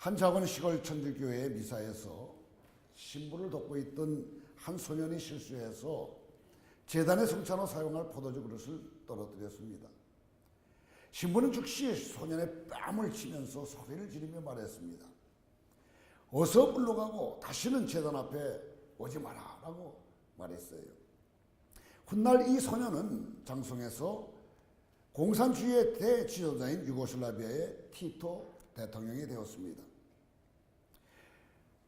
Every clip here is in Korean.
한 작은 시골 천주교회 미사에서 신부를 돕고 있던 한 소년이 실수해서 제단의 성찬으로 사용할 포도주 그릇을 떨어뜨렸습니다. 신부는 즉시 소년의 뺨을 치면서 소리를 지르며 말했습니다. 어서 물러가고 다시는 제단 앞에 오지 마라 라고 말했어요. 훗날 이 소년은 장성에서 공산주의의 대지도자인 유고슬라비아의 티토 대통령이 되었습니다.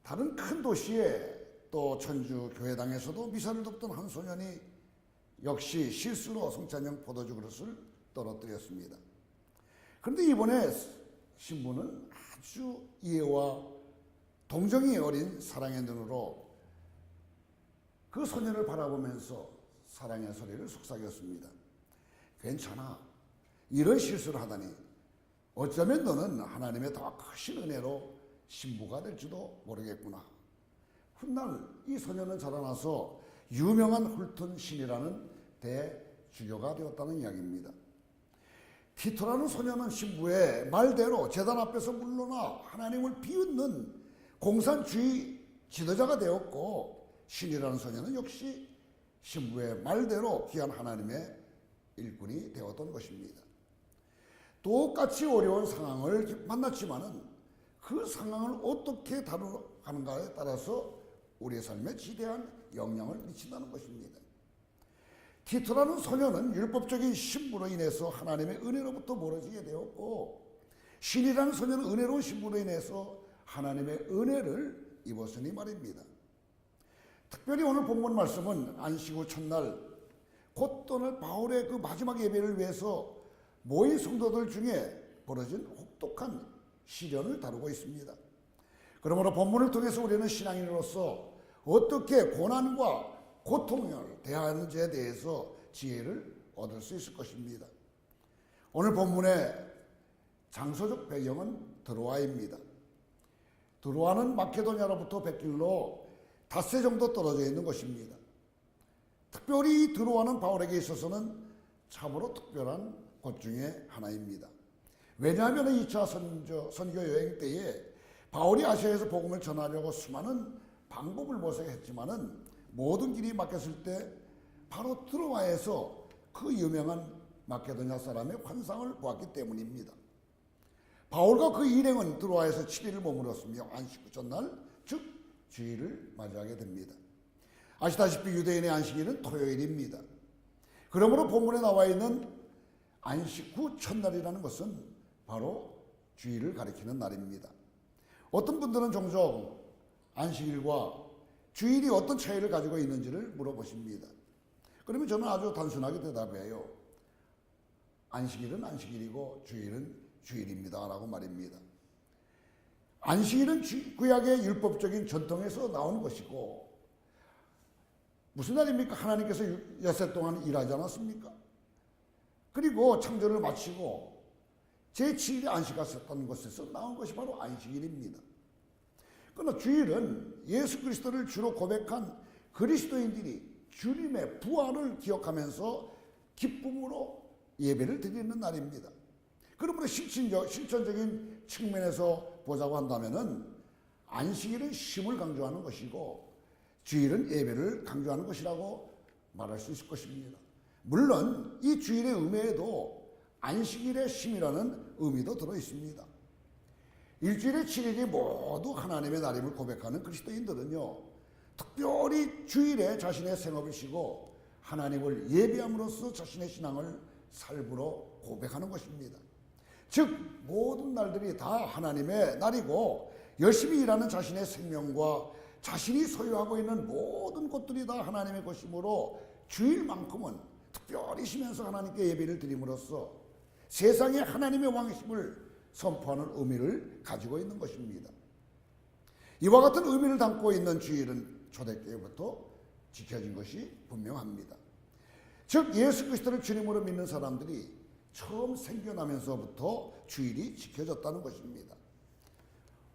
다른 큰 도시에 또 천주 교회당에서도 미사를 돕던 한 소년이 역시 실수로 성찬용 포도주 그릇을 떨어뜨렸습니다. 그런데 이번에 신부는 아주 이해와 동정이 어린 사랑의 눈으로 그 소년을 바라보면서 사랑의 소리를 속삭였습니다. 괜찮아. 이런 실수를 하다니 어쩌면 너는 하나님의 더 크신 은혜로 신부가 될지도 모르겠구나. 훗날 이 소년은 자라나서 유명한 훌튼 신이라는 대주교가 되었다는 이야기입니다. 티토라는 소년은 신부의 말대로 제단 앞에서 물러나 하나님을 비웃는 공산주의 지도자가 되었고, 신이라는 소년은 역시 신부의 말대로 귀한 하나님의 일꾼이 되었던 것입니다. 똑같이 어려운 상황을 만났지만은 그 상황을 어떻게 다루어가는가에 따라서 우리의 삶에 지대한 영향을 미친다는 것입니다. 티토라는 소년은 율법적인 신부로 인해서 하나님의 은혜로부터 멀어지게 되었고, 신이라는 소년은 은혜로운 신부로 인해서 하나님의 은혜를 입었으니 말입니다. 특별히 오늘 본문 말씀은 안식 후 첫날 곧 떠날 바울의 그 마지막 예배를 위해서 모인 성도들 중에 벌어진 혹독한 시련을 다루고 있습니다. 그러므로 본문을 통해서 우리는 신앙인으로서 어떻게 고난과 고통을 대하는지에 대해서 지혜를 얻을 수 있을 것입니다. 오늘 본문의 장소적 배경은 드로아입니다. 드로아는 마케도냐로부터 100길로 닷새 정도 떨어져 있는 것입니다. 특별히 드로아는 바울에게 있어서는 참으로 특별한 곳 중에 하나입니다. 왜냐하면 2차 선교 여행 때에 바울이 아시아에서 복음을 전하려고 수많은 방법을 모색했지만은 모든 길이 막혔을 때 바로 드로아에서 그 유명한 마케도냐 사람의 환상을 보았기 때문입니다. 바울과 그 일행은 드로아에서 7일을 머물었으며 안식 후 첫날 즉 주일을 맞이하게 됩니다. 아시다시피 유대인의 안식일은 토요일입니다. 그러므로 본문에 나와 있는 안식 후 첫날이라는 것은 바로 주일을 가리키는 날입니다. 어떤 분들은 종종 안식일과 주일이 어떤 차이를 가지고 있는지를 물어보십니다. 그러면 저는 아주 단순하게 대답해요. 안식일은 안식일이고 주일은 주일입니다 라고 말입니다. 안식일은 구약의 율법적인 전통에서 나온 것이고, 무슨 날입니까? 하나님께서 엿새 동안 일하지 않았습니까? 그리고 창조를 마치고 제7일에 안식하셨다는 것에서 나온 것이 바로 안식일입니다. 그러나 주일은 예수 그리스도를 주로 고백한 그리스도인들이 주님의 부활을 기억하면서 기쁨으로 예배를 드리는 날입니다. 그러므로 실천적인 측면에서 보자고 한다면은 안식일은 쉼을 강조하는 것이고 주일은 예배를 강조하는 것이라고 말할 수 있을 것입니다. 물론 이 주일의 의미에도 안식일의 쉼이라는 의미도 들어 있습니다. 일주일의 7일이 모두 하나님의 날임을 고백하는 그리스도인들은요, 특별히 주일에 자신의 생업을 쉬고 하나님을 예배함으로써 자신의 신앙을 삶으로 고백하는 것입니다. 즉 모든 날들이 다 하나님의 날이고 열심히 일하는 자신의 생명과 자신이 소유하고 있는 모든 것들이 다 하나님의 것이므로 주일만큼은 특별히 쉬면서 하나님께 예배를 드림으로써 세상에 하나님의 왕이심을 선포하는 의미를 가지고 있는 것입니다. 이와 같은 의미를 담고 있는 주일은 초대교회부터 지켜진 것이 분명합니다. 즉 예수 그리스도를 주님으로 믿는 사람들이 처음 생겨나면서부터 주일이 지켜졌다는 것입니다.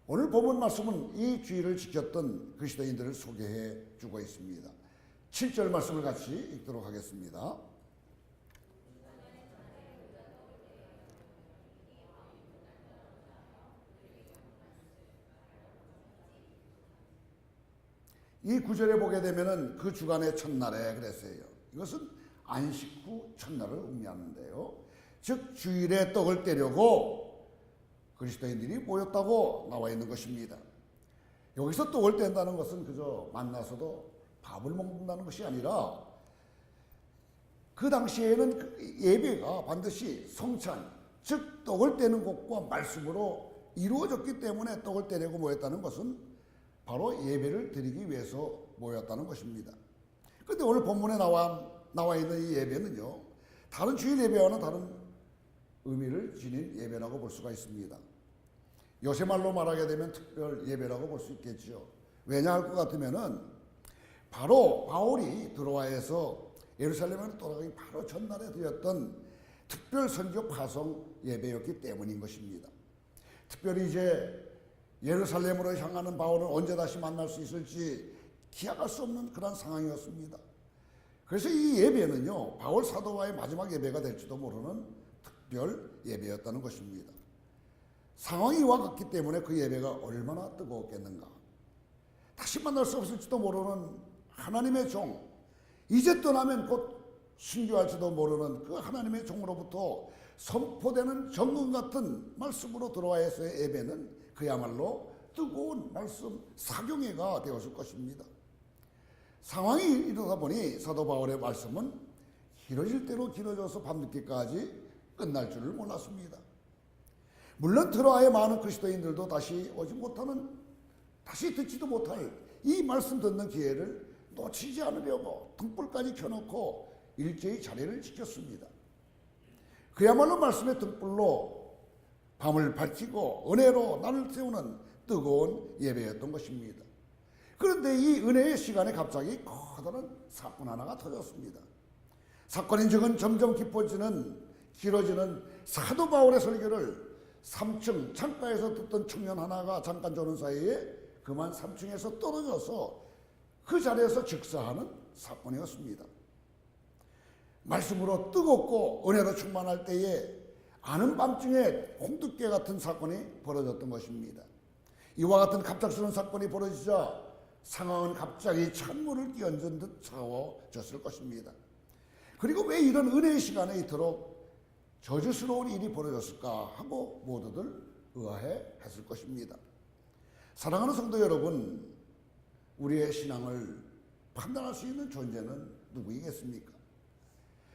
오늘 본문 말씀은 이 주일을 지켰던 그리스도인들을 소개해 주고 있습니다. 7절 말씀을 같이 읽도록 하겠습니다. 이 구절에 보게 되면은 그 주간의 첫날에 그랬어요. 이것은 안식 후 첫날을 의미하는데요. 즉 주일에 떡을 떼려고 그리스도인들이 모였다고 나와 있는 것입니다. 여기서 떡을 뗀다는 것은 그저 만나서도 밥을 먹는다는 것이 아니라 그 당시에는 그 예배가 반드시 성찬, 즉 떡을 떼는 것과 말씀으로 이루어졌기 때문에 떡을 떼려고 모였다는 것은 바로 예배를 드리기 위해서 모였다는 것입니다. 그런데 오늘 본문에 나와 있는 이 예배는요, 다른 주일 예배와는 다른 의미를 지닌 예배라고 볼 수가 있습니다. 요새 말로 말하게 되면 특별 예배라고 볼 수 있겠죠. 왜냐 할 것 같으면은 바로 바울이 드로아에서 예루살렘으로 돌아가기 바로 전날에 드렸던 특별 선교 파송 예배였기 때문인 것입니다. 특별히 이제 예루살렘으로 향하는 바울은 언제 다시 만날 수 있을지 기약할 수 없는 그런 상황이었습니다. 그래서 이 예배는요, 바울 사도와의 마지막 예배가 될지도 모르는 특별 예배였다는 것입니다. 상황이 와 같기 때문에 그 예배가 얼마나 뜨거웠겠는가. 다시 만날 수 없을지도 모르는 하나님의 종, 이제 떠나면 곧 순교할지도 모르는 그 하나님의 종으로부터 선포되는 정금 같은 말씀으로 들어와서의 예배는 그야말로 뜨거운 말씀 사경회가 되었을 것입니다. 상황이 이러다 보니 사도 바울의 말씀은 길어질 대로 길어져서 밤늦게까지 끝날 줄을 몰랐습니다. 물론 드로아의 많은 그리스도인들도 다시 오지 못하는, 다시 듣지도 못할 이 말씀 듣는 기회를 놓치지 않으려고 등불까지 켜놓고 일제히 자리를 지켰습니다. 그야말로 말씀의 등불로 밤을 밝히고 은혜로 나를 세우는 뜨거운 예배였던 것입니다. 그런데 이 은혜의 시간에 갑자기 커다란 사건 하나가 터졌습니다. 사건인즉은 점점 깊어지는, 길어지는 사도 바울의 설교를 3층 창가에서 듣던 청년 하나가 잠깐 조는 사이에 그만 3층에서 떨어져서 그 자리에서 즉사하는 사건이었습니다. 말씀으로 뜨겁고 은혜로 충만할 때에 아는 밤중에 홍두깨 같은 사건이 벌어졌던 것입니다. 이와 같은 갑작스러운 사건이 벌어지자 상황은 갑자기 찬물을 끼얹은 듯 차가워졌을 것입니다. 그리고 왜 이런 은혜의 시간에 이토록 저주스러운 일이 벌어졌을까 하고 모두들 의아해했을 것입니다. 사랑하는 성도 여러분, 우리의 신앙을 판단할 수 있는 존재는 누구이겠습니까?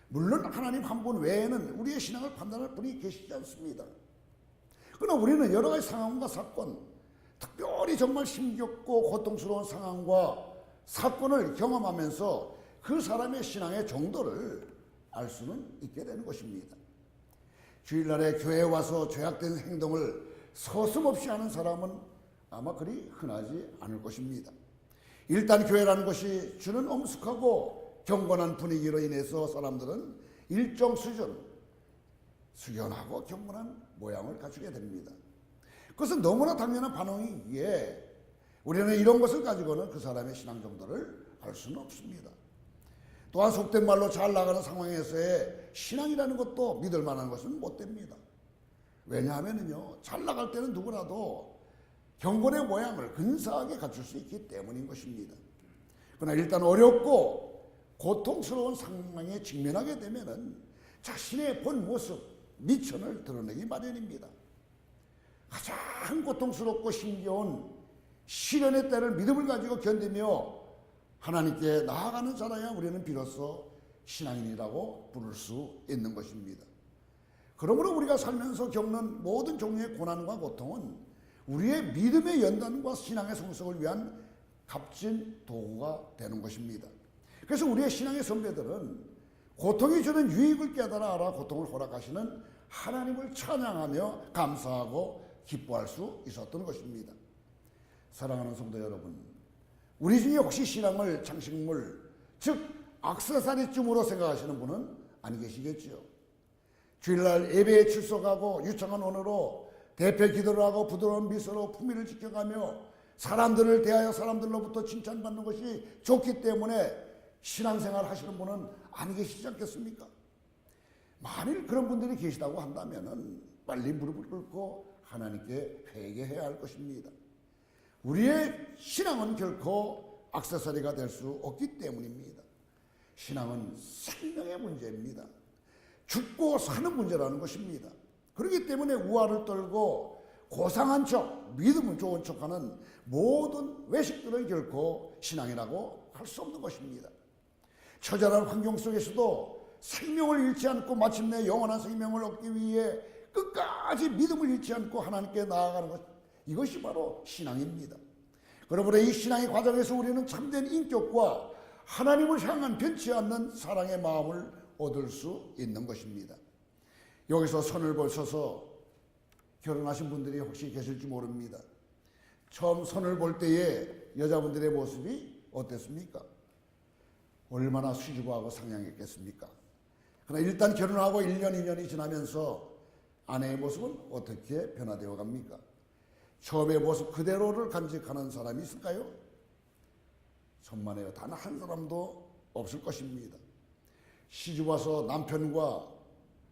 물론 하나님 한 분 외에는 우리의 신앙을 판단할 분이 계시지 않습니다. 그러나 우리는 여러 가지 상황과 사건, 특별히 정말 힘겹고 고통스러운 상황과 사건을 경험하면서 그 사람의 신앙의 정도를 알 수는 있게 되는 것입니다. 주일날에 교회에 와서 죄악된 행동을 서슴없이 하는 사람은 아마 그리 흔하지 않을 것입니다. 일단 교회라는 것이 주는 엄숙하고 경건한 분위기로 인해서 사람들은 일정 수준, 숙연하고 경건한 모양을 갖추게 됩니다. 그것은 너무나 당연한 반응이기에 우리는 이런 것을 가지고는 그 사람의 신앙 정도를 알 수는 없습니다. 또한 속된 말로 잘 나가는 상황에서의 신앙이라는 것도 믿을 만한 것은 못 됩니다. 왜냐하면요, 잘 나갈 때는 누구라도 경건의 모양을 근사하게 갖출 수 있기 때문인 것입니다. 그러나 일단 어렵고 고통스러운 상황에 직면하게 되면은 자신의 본 모습, 미천을 드러내기 마련입니다. 가장 고통스럽고 힘겨운 시련의 때를 믿음을 가지고 견디며 하나님께 나아가는 자라야 우리는 비로소 신앙인이라고 부를 수 있는 것입니다. 그러므로 우리가 살면서 겪는 모든 종류의 고난과 고통은 우리의 믿음의 연단과 신앙의 성숙을 위한 값진 도구가 되는 것입니다. 그래서 우리의 신앙의 선배들은 고통이 주는 유익을 깨달아 알아 고통을 허락하시는 하나님을 찬양하며 감사하고 기뻐할 수 있었던 것입니다. 사랑하는 성도 여러분, 우리 중에 혹시 신앙을 장식물, 즉 액세서리쯤으로 생각하시는 분은 아니 계시겠지요. 주일날 예배에 출석하고 유창한 언어로 대표 기도를 하고 부드러운 미소로 품위를 지켜가며 사람들을 대하여 사람들로부터 칭찬받는 것이 좋기 때문에 신앙생활 하시는 분은 아니 계시지 않겠습니까? 만일 그런 분들이 계시다고 한다면 빨리 무릎을 꿇고 하나님께 회개해야 할 것입니다. 우리의 신앙은 결코 액세서리가 될 수 없기 때문입니다. 신앙은 생명의 문제입니다. 죽고 사는 문제라는 것입니다. 그렇기 때문에 우화를 떨고 고상한 척, 믿음은 좋은 척하는 모든 외식들은 결코 신앙이라고 할 수 없는 것입니다. 처절한 환경 속에서도 생명을 잃지 않고 마침내 영원한 생명을 얻기 위해 끝까지 믿음을 잃지 않고 하나님께 나아가는 것, 이것이 바로 신앙입니다. 그러므로 이 신앙의 과정에서 우리는 참된 인격과 하나님을 향한 변치 않는 사랑의 마음을 얻을 수 있는 것입니다. 여기서 손을 벌써서 결혼하신 분들이 혹시 계실지 모릅니다. 처음 손을 볼 때에 여자분들의 모습이 어땠습니까? 얼마나 수줍어하고 상냥했겠습니까? 그러나 일단 결혼하고 1년, 2년이 지나면서 아내의 모습은 어떻게 변화되어 갑니까? 처음의 모습 그대로를 간직하는 사람이 있을까요? 천만에요. 단 한 사람도 없을 것입니다. 시집 와서 남편과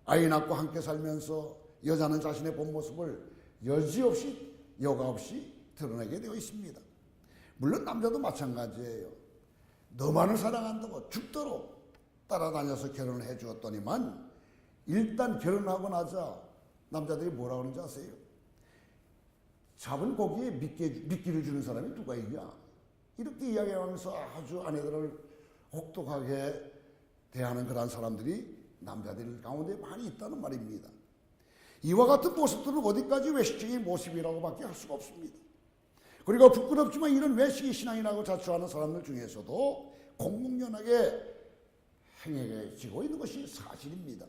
아이 낳고 함께 살면서 여자는 자신의 본 모습을 여지없이 여과 없이 드러내게 되어 있습니다. 물론 남자도 마찬가지예요. 너만을 사랑한다고 죽도록 따라다녀서 결혼을 해 주었더니만 일단 결혼하고 나자 남자들이 뭐라 그러는지 아세요? 잡은 고기에 미끼를 주는 사람이 누가 있냐? 이렇게 이야기하면서 아주 아내들을 혹독하게 대하는 그런 사람들이 남자들 가운데 많이 있다는 말입니다. 이와 같은 모습들은 어디까지 외식적인 모습이라고밖에 할 수가 없습니다. 그리고 부끄럽지만 이런 외식이 신앙이라고 자처하는 사람들 중에서도 공공연하게 행해지고 있는 것이 사실입니다.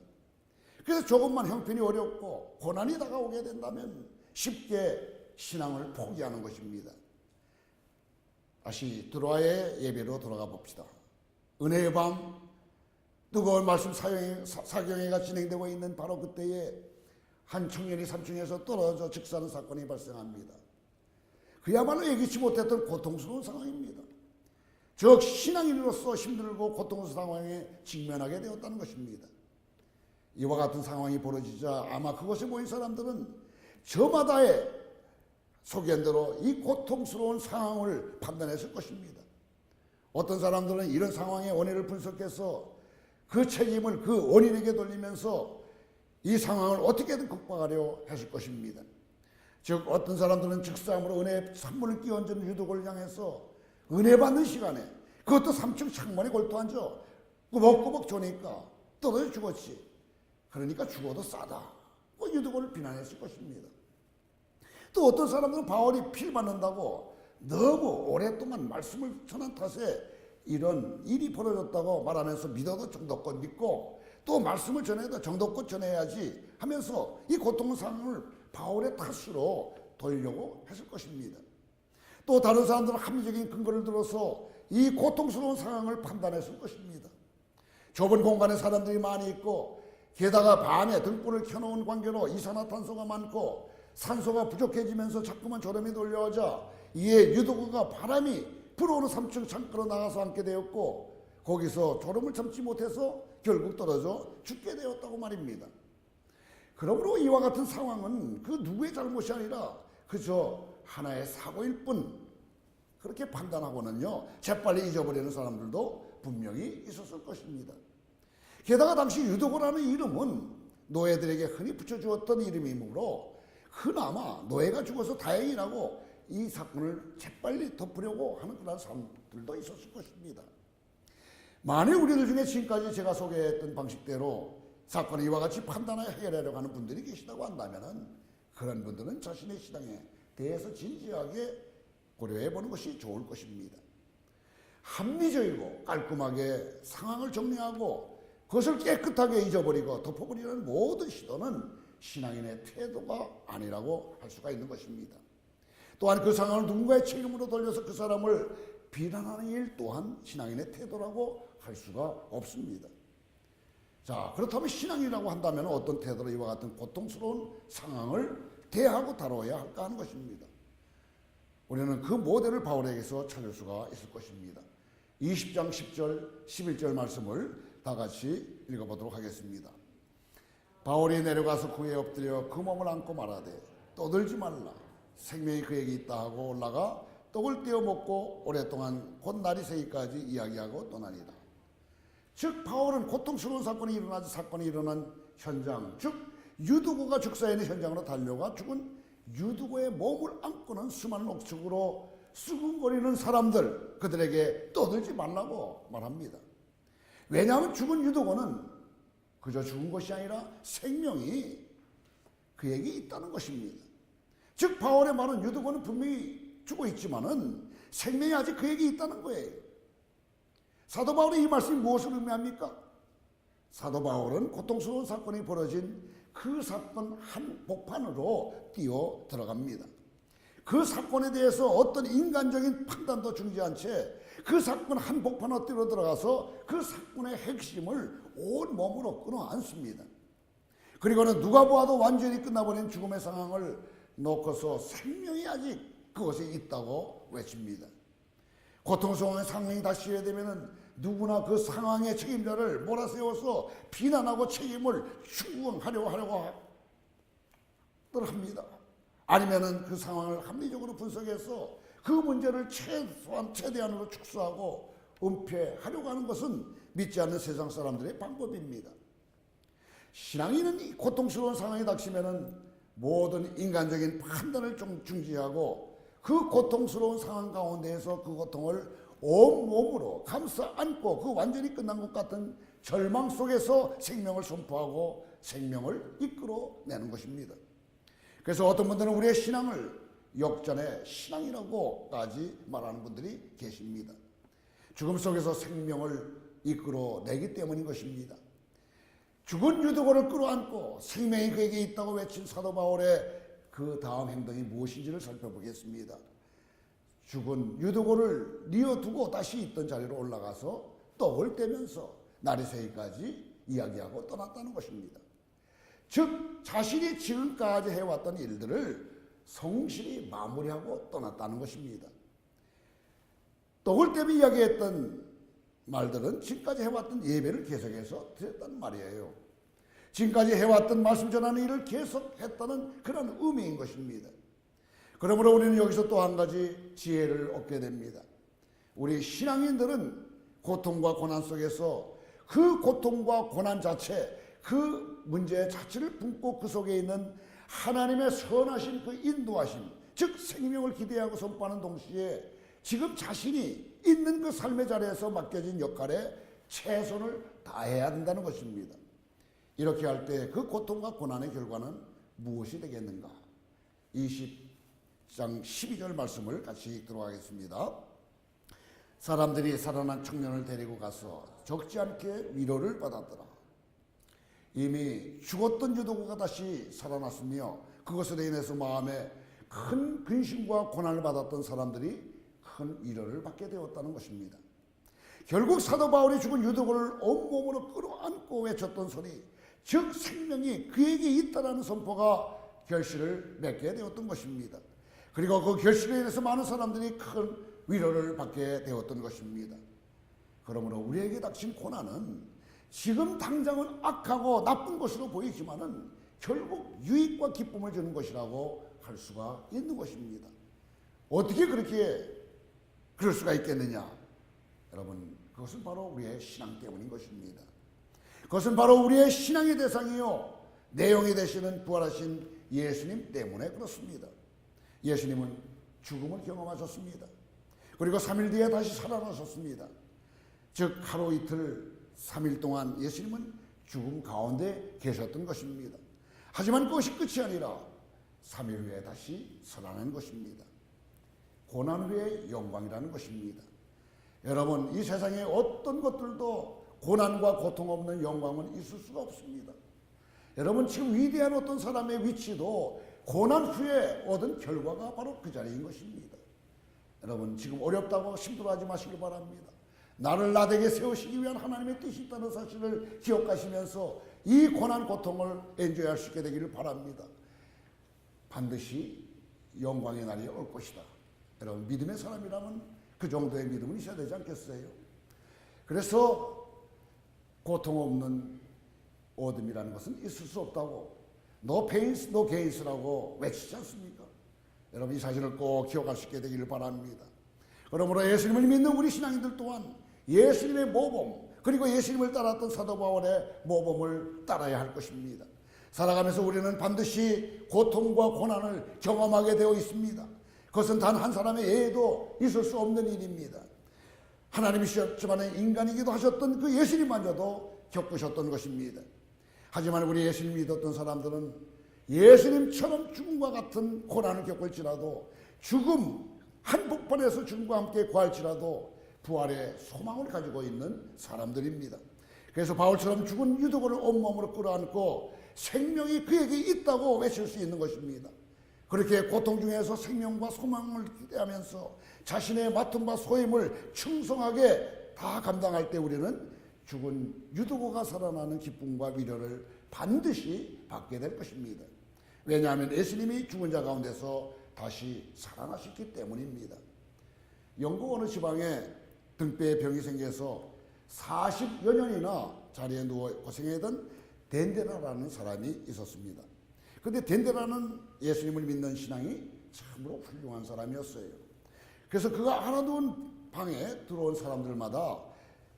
그래서 조금만 형편이 어렵고 고난이 다가오게 된다면 쉽게 신앙을 포기하는 것입니다. 다시 드로아의 예배로 돌아가 봅시다. 은혜의 밤 뜨거운 말씀 사경회가 진행되고 있는 바로 그때에 한 청년이 산중에서 떨어져 즉사하는 사건이 발생합니다. 그야말로 예기치 못했던 고통스러운 상황입니다. 즉 신앙인으로서 힘들고 고통스러운 상황에 직면하게 되었다는 것입니다. 이와 같은 상황이 벌어지자 아마 그곳에 모인 사람들은 저마다의 소견대로 이 고통스러운 상황을 판단했을 것입니다. 어떤 사람들은 이런 상황의 원인을 분석해서 그 책임을 그 원인에게 돌리면서 이 상황을 어떻게든 극복하려 했을 것입니다. 즉 어떤 사람들은 즉사함으로 은혜의 산문을 끼얹은 유독을 향해서 은혜 받는 시간에 그것도 3층 창문에 걸터앉아 꾸벅꾸벅 조니까 떨어져 죽었지. 그러니까 죽어도 싸다. 유독을 비난했을 것입니다. 또 어떤 사람들은 바울이 피를 받는다고 너무 오랫동안 말씀을 전한 탓에 이런 일이 벌어졌다고 말하면서 믿어도 정도껏 믿고 또 말씀을 전해도 정도껏 전해야지 하면서 이 고통의 상황을 바울의 탓으로 돌리려고 했을 것입니다. 또 다른 사람들은 합리적인 근거를 들어서 이 고통스러운 상황을 판단했을 것입니다. 좁은 공간에 사람들이 많이 있고 게다가 밤에 등불을 켜놓은 관계로 이산화탄소가 많고 산소가 부족해지면서 자꾸만 졸음이 돌려오자 이에 유도구가 바람이 불어오는 3층 창가로 나가서 앉게 되었고 거기서 졸음을 참지 못해서 결국 떨어져 죽게 되었다고 말입니다. 그러므로 이와 같은 상황은 그 누구의 잘못이 아니라 그저 하나의 사고일 뿐 그렇게 판단하고는요 재빨리 잊어버리는 사람들도 분명히 있었을 것입니다. 게다가 당시 유도고라는 이름은 노예들에게 흔히 붙여주었던 이름이므로 그나마 노예가 죽어서 다행이라고 이 사건을 재빨리 덮으려고 하는 그런 사람들도 있었을 것입니다. 만일 우리들 중에 지금까지 제가 소개했던 방식대로 사건을 이와 같이 판단하여 해결하려고 하는 분들이 계시다고 한다면 그런 분들은 자신의 신앙에 대해서 진지하게 고려해 보는 것이 좋을 것입니다. 합리적이고 깔끔하게 상황을 정리하고 그것을 깨끗하게 잊어버리고 덮어버리는 모든 시도는 신앙인의 태도가 아니라고 할 수가 있는 것입니다. 또한 그 상황을 누군가의 책임으로 돌려서 그 사람을 비난하는 일 또한 신앙인의 태도라고 할 수가 없습니다. 자, 그렇다면 신앙이라고 한다면 어떤 태도로 이와 같은 고통스러운 상황을 대하고 다뤄야 할까 하는 것입니다. 우리는 그 모델을 바울에게서 찾을 수가 있을 것입니다. 20장 10절 11절 말씀을 다 같이 읽어보도록 하겠습니다. 바울이 내려가서 그에 엎드려 그 몸을 안고 말하되 떠들지 말라 생명이 그에게 있다 하고 올라가 떡을 떼어 먹고 오랫동안 곧 날이 새기까지 이야기하고 떠나니라. 즉 바울은 고통스러운 사건이 일어난 현장, 즉 유두고가 죽사에는 현장으로 달려가 죽은 유두고의 몸을 안고는 수많은 억측으로 수군거리는 사람들, 그들에게 떠들지 말라고 말합니다. 왜냐하면 죽은 유두고는 그저 죽은 것이 아니라 생명이 그에게 있다는 것입니다. 즉 바울의 말은 유두고는 분명히 죽어 있지만은 생명이 아직 그에게 있다는 거예요. 사도 바울의 이 말씀이 무엇을 의미합니까? 사도 바울은 고통스러운 사건이 벌어진 그 사건 한복판으로 뛰어 들어갑니다. 그 사건에 대해서 어떤 인간적인 판단도 중지한 채 그 사건 한복판으로 뛰어 들어가서 그 사건의 핵심을 온 몸으로 끌어안습니다. 그리고는 누가 보아도 완전히 끝나버린 죽음의 상황을 놓고서 생명이 아직 그것에 있다고 외칩니다. 고통스러운 상황이 다시 되면 누구나 그 상황의 책임자를 몰아세워서 비난하고 책임을 추궁하려고 합니다. 아니면은 그 상황을 합리적으로 분석해서 그 문제를 최대한으로 축소하고 은폐하려고 하는 것은 믿지 않는 세상 사람들의 방법입니다. 신앙인은 이 고통스러운 상황이 닥치면은 모든 인간적인 판단을 중지하고 그 고통스러운 상황 가운데에서 그 고통을 온몸으로 감싸 안고 그 완전히 끝난 것 같은 절망 속에서 생명을 선포하고 생명을 이끌어내는 것입니다. 그래서 어떤 분들은 우리의 신앙을 역전의 신앙이라고까지 말하는 분들이 계십니다. 죽음 속에서 생명을 이끌어내기 때문인 것입니다. 죽은 유두고를 끌어안고 생명이 그에게 있다고 외친 사도 바울의 그 다음 행동이 무엇인지를 살펴보겠습니다. 죽은 유두고를 뉘어두고 다시 있던 자리로 올라가서 떡을 떼면서 날이 새기까지 이야기하고 떠났다는 것입니다. 즉 자신이 지금까지 해왔던 일들을 성실히 마무리하고 떠났다는 것입니다. 떡을 떼며 이야기했던 말들은 지금까지 해왔던 예배를 계속해서 드렸다는 말이에요. 지금까지 해왔던 말씀 전하는 일을 계속했다는 그런 의미인 것입니다. 그러므로 우리는 여기서 또 한 가지 지혜를 얻게 됩니다. 우리 신앙인들은 고통과 고난 속에서 그 고통과 고난 자체, 그 문제 자체를 품고 그 속에 있는 하나님의 선하신 그 인도하심, 즉 생명을 기대하고 선포하는 동시에 지금 자신이 있는 그 삶의 자리에서 맡겨진 역할에 최선을 다해야 한다는 것입니다. 이렇게 할 때 그 고통과 고난의 결과는 무엇이 되겠는가? 20장 12절 말씀을 같이 읽도록 하겠습니다. 사람들이 살아난 청년을 데리고 가서 적지 않게 위로를 받았더라. 이미 죽었던 유두고가 다시 살아났으며 그것으로 인해서 마음에 큰 근심과 고난을 받았던 사람들이 큰 위로를 받게 되었다는 것입니다. 결국 사도 바울이 죽은 유두고를 온몸으로 끌어안고 외쳤던 소리, 즉 생명이 그에게 있다라는 선포가 결실을 맺게 되었던 것입니다. 그리고 그 결실에 인해서 많은 사람들이 큰 위로를 받게 되었던 것입니다. 그러므로 우리에게 닥친 고난은 지금 당장은 악하고 나쁜 것으로 보이지만은 결국 유익과 기쁨을 주는 것이라고 할 수가 있는 것입니다. 어떻게 그럴 수가 있겠느냐? 여러분, 그것은 바로 우리의 신앙 때문인 것입니다. 그것은 바로 우리의 신앙의 대상이요 내용이 되시는 부활하신 예수님 때문에 그렇습니다. 예수님은 죽음을 경험하셨습니다. 그리고 3일 뒤에 다시 살아나셨습니다. 즉 하루 이틀 3일 동안 예수님은 죽음 가운데 계셨던 것입니다. 하지만 그것이 끝이 아니라 3일 후에 다시 살아난 것입니다. 고난 후의 영광이라는 것입니다. 여러분, 이 세상에 어떤 것들도 고난과 고통 없는 영광은 있을 수가 없습니다. 여러분, 지금 위대한 어떤 사람의 위치도 고난 후에 얻은 결과가 바로 그 자리인 것입니다. 여러분, 지금 어렵다고 힘들어하지 마시기 바랍니다. 나를 나되게 세우시기 위한 하나님의 뜻이 있다는 사실을 기억하시면서 이 고난 고통을 엔조이할 수 있게 되기를 바랍니다. 반드시 영광의 날이 올 것이다. 여러분, 믿음의 사람이라면 그 정도의 믿음은 있어야 되지 않겠어요? 그래서 고통 없는 어둠이라는 것은 있을 수 없다고 No pains, no gains라고 외치지 않습니까? 여러분 이 사실을 꼭 기억할 수 있게 되기를 바랍니다. 그러므로 예수님을 믿는 우리 신앙인들 또한 예수님의 모범, 그리고 예수님을 따랐던 사도 바울의 모범을 따라야 할 것입니다. 살아가면서 우리는 반드시 고통과 고난을 경험하게 되어 있습니다. 그것은 단 한 사람의 예에도 있을 수 없는 일입니다. 하나님이셨지만 인간이기도 하셨던 그 예수님마저도 겪으셨던 것입니다. 하지만 우리 예수님 믿었던 사람들은 예수님처럼 죽음과 같은 고난을 겪을지라도, 죽음 한복판에서 죽음과 함께 구할지라도 부활의 소망을 가지고 있는 사람들입니다. 그래서 바울처럼 죽은 유두고를 온몸으로 끌어안고 생명이 그에게 있다고 외칠 수 있는 것입니다. 그렇게 고통 중에서 생명과 소망을 기대하면서 자신의 맡은 바 소임을 충성하게 다 감당할 때 우리는 죽은 유두고가 살아나는 기쁨과 위로를 반드시 받게 될 것입니다. 왜냐하면 예수님이 죽은 자 가운데서 다시 살아나셨기 때문입니다. 영국 어느 지방에 등뼈에 병이 생겨서 40여 년이나 자리에 누워 고생하던 덴데라라는 사람이 있었습니다. 그런데 덴데라는 예수님을 믿는 신앙이 참으로 훌륭한 사람이었어요. 그래서 그가 알아둔 방에 들어온 사람들마다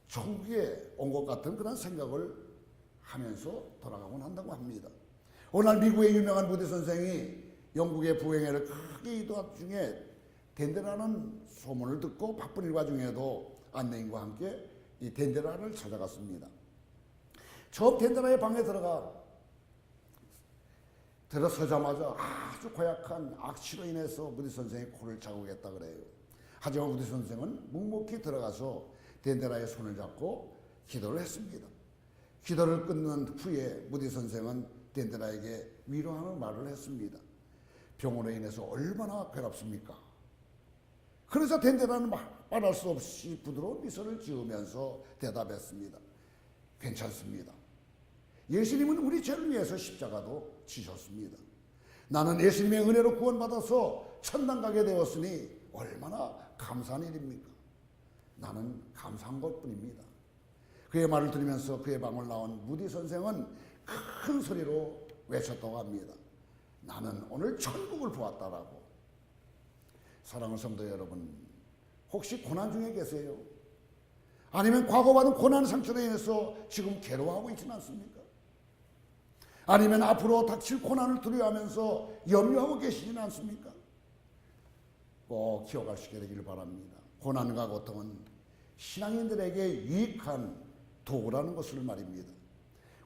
천국에 온 것 같은 그런 생각을 하면서 돌아가곤 한다고 합니다. 어느 날 미국의 유명한 부대 선생이 영국의 부행회를 크게 이동한 중에 덴데라는 소문을 듣고 바쁜 일과 중에도 안내인과 함께 이 덴데라를 찾아갔습니다. 처음 덴데라의 방에 들어서자마자 아주 고약한 악취로 인해서 부디 선생이 코를 자국했다 그래요. 하지만 부디 선생은 묵묵히 들어가서 덴데라의 손을 잡고 기도를 했습니다. 기도를 끝난 후에 부디 선생은 덴데라에게 위로하는 말을 했습니다. 병으로 인해서 얼마나 괴롭습니까? 그래서 덴데라는 말할 수 없이 부드러운 미소를 지으면서 대답했습니다. 괜찮습니다. 예수님은 우리 죄를 위해서 십자가도 지셨습니다. 나는 예수님의 은혜로 구원받아서 천당 가게 되었으니 얼마나 감사한 일입니까? 나는 감사한 것뿐입니다. 그의 말을 들으면서 그의 방을 나온 무디 선생은 큰 소리로 외쳤다고 합니다. 나는 오늘 천국을 보았다라고. 사랑하는 성도 여러분, 혹시 고난 중에 계세요? 아니면 과거 받은 고난 상처로 인해서 지금 괴로워하고 있지는 않습니까? 아니면 앞으로 닥칠 고난을 두려워하면서 염려하고 계시지는 않습니까? 꼭 기억할 수 있게 되기를 바랍니다. 고난과 고통은 신앙인들에게 유익한 도구라는 것을 말입니다.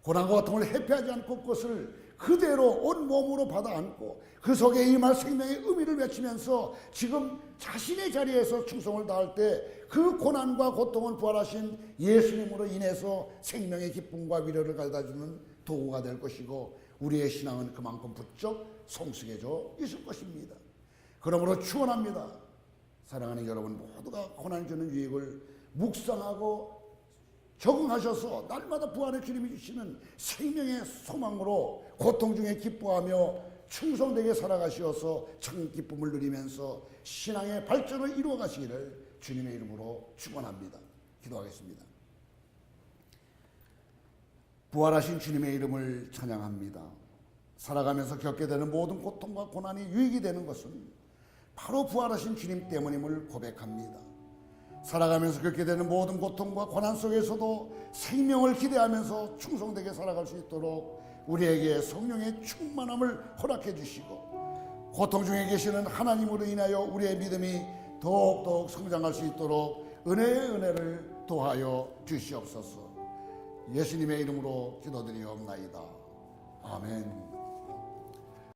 고난과 고통을 회피하지 않고 그것을 그대로 온 몸으로 받아 안고 그 속에 임할 생명의 의미를 외치면서 지금 자신의 자리에서 충성을 다할 때 그 고난과 고통을 부활하신 예수님으로 인해서 생명의 기쁨과 위로를 가져다주는 도구가 될 것이고 우리의 신앙은 그만큼 부쩍 성숙해져 있을 것입니다. 그러므로 축원합니다. 사랑하는 여러분 모두가 고난 주는 유익을 묵상하고 적응하셔서 날마다 부활의 주님이 주시는 생명의 소망으로 고통 중에 기뻐하며 충성되게 살아가시어서 참 기쁨을 누리면서 신앙의 발전을 이루어 가시기를 주님의 이름으로 축원합니다. 기도하겠습니다. 부활하신 주님의 이름을 찬양합니다. 살아가면서 겪게 되는 모든 고통과 고난이 유익이 되는 것은 바로 부활하신 주님 때문임을 고백합니다. 살아가면서 겪게 되는 모든 고통과 고난 속에서도 생명을 기대하면서 충성되게 살아갈 수 있도록 우리에게 성령의 충만함을 허락해 주시고 고통 중에 계시는 하나님으로 인하여 우리의 믿음이 더욱더욱 성장할 수 있도록 은혜의 은혜를 도하여 주시옵소서. 예수님의 이름으로 기도드리옵나이다. 아멘.